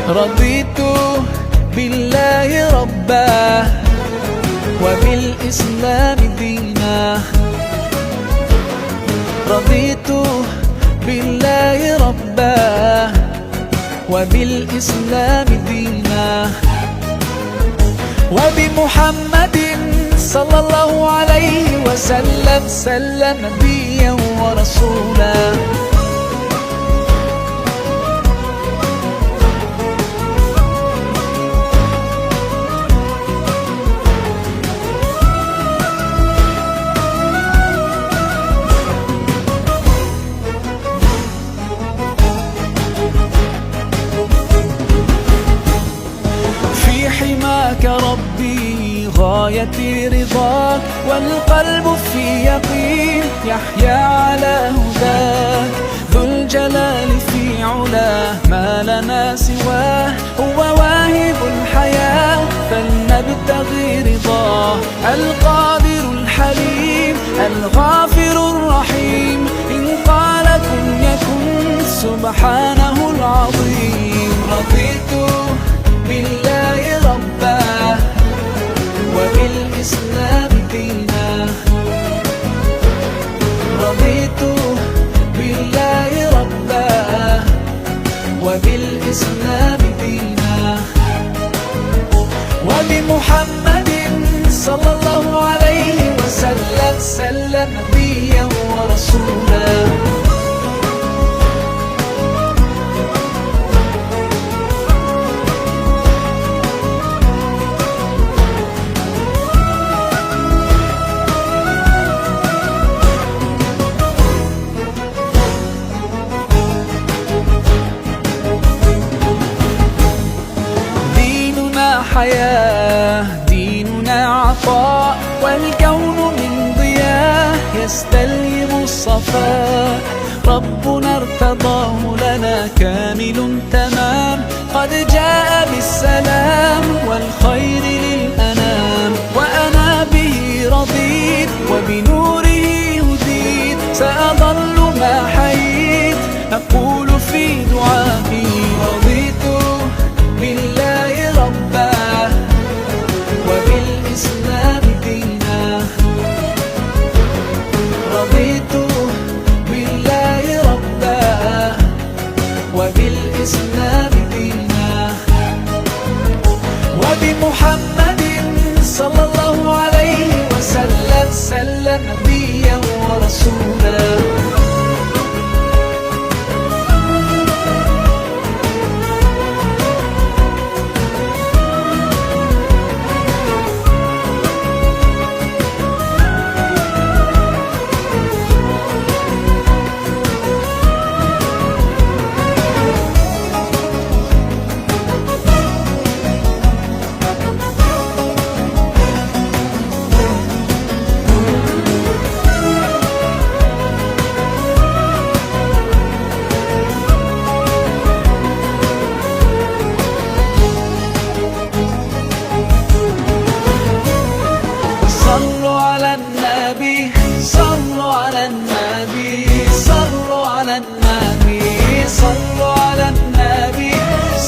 رضيت بالله ربا وبالإسلام دينا. رضيت بالله ربا وبالإسلام دينا، وبمحمد صلى الله عليه وسلم سلم نبيا ورسولا. في حماك ربي غايتي رضاك، والقلب في يقين يحيا على هداك. ذو الجلال في علاه ما لنا سواه، هو واهب الحياة فلنبتغي رضاه. القادر الحليم الغافر الرحيم، إن قال كن يكن سبحانه العظيم. رضيت بالله ربا وبالإسلام دينا. رضيت بالله ربا وبالإسلام دينا، وبمحمد صلى الله عليه وسلم سلم نبيا ورسولا. حياة ديننا عطاء، والكون من ضياه يستلهم الصفاء. ربنا ارتضاه لنا كامل تمام، قد جاء بالسلام والخير للأنام. وأنا به رضيت وبنوره هديت، سأظل ما حييت أقول في دعائي. رضيت بالله ربا وبالإسلام دينا. رضيت بالله ربا وبالإسلام دينا، وبمحمد صلى الله عليه وسلم سلم نبيا ورسولا. صلوا على النبي صلوا على النبي صلوا على النبي صلوا على النبي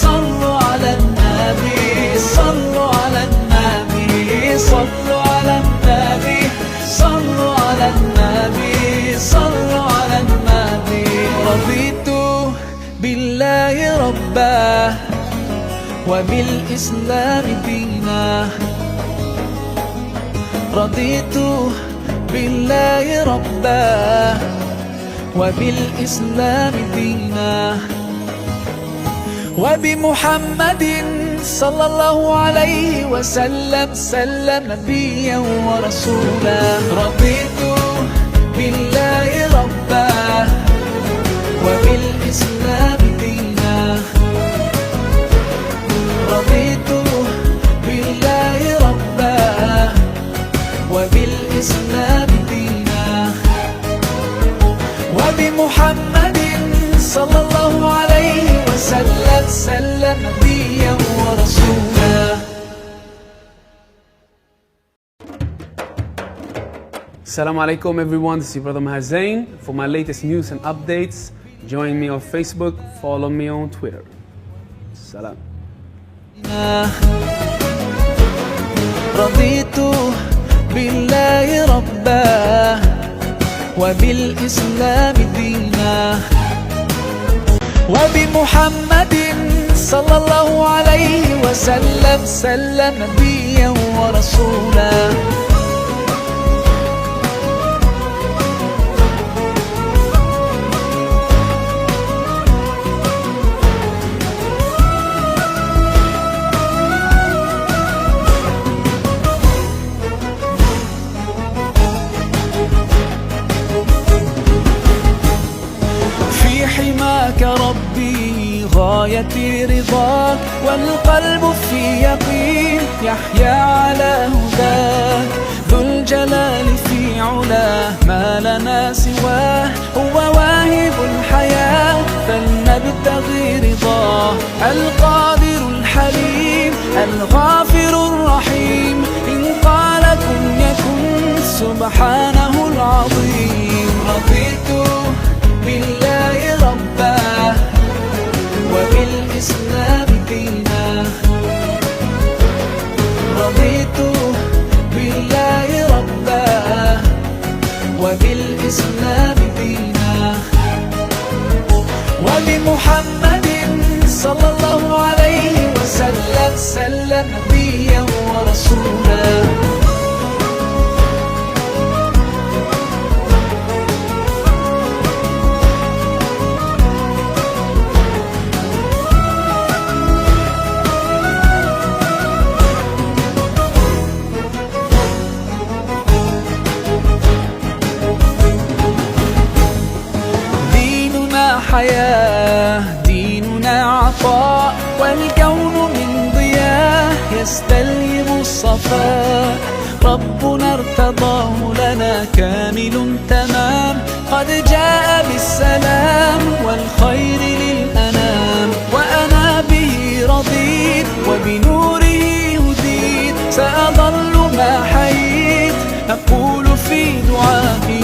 صلوا على النبي صلوا على النبي صلوا على النبي صلوا على النبي صلوا على النبي. رضيت بالله ربا وبالإسلام دينا. رضيت بالله ربا وبالإسلام دينا، وبمحمد صلى الله عليه وسلم سلم نبيا ورسولا. رضيت بالله ربا وبالإسلام دينا. رضيت بالله ربا وبالإسلام دينا، وبمحمد صلى الله عليه وسلم سلم نبيا ورسولا. Assalamu alaikum everyone, this is your brother Maher Zain. For my latest news and updates, join me on Facebook, follow me on Twitter. Salam. دينا رضيت بالله ربا وبالإسلام دينا وبمحمد صلى الله عليه وسلم نبيا ورسولا. في حماك ربي غاية رضاك والقلب في يقين يحيا على هداك ذو الجلال في علاه ما لنا سواه هو واهب الحياة فلنبتغي رضاه القادر الحليم الغافر الرحيم إن قال كن يكن سبحانه العظيم. رضيت بالله ربا وبالإسلام دينا رضيت بالله ربا وبالإسلام دينا وبمحمد صلى الله عليه وسلم نبيا ورسولا. حياة ديننا عطاء والكون من ضياء يستلهم الصفاء ربنا ارتضاه لنا كامل تمام قد جاء بالسلام والخير للأنام وأنا به رضيت وبنوره هديت سأظل ما حييت أقول في دعائي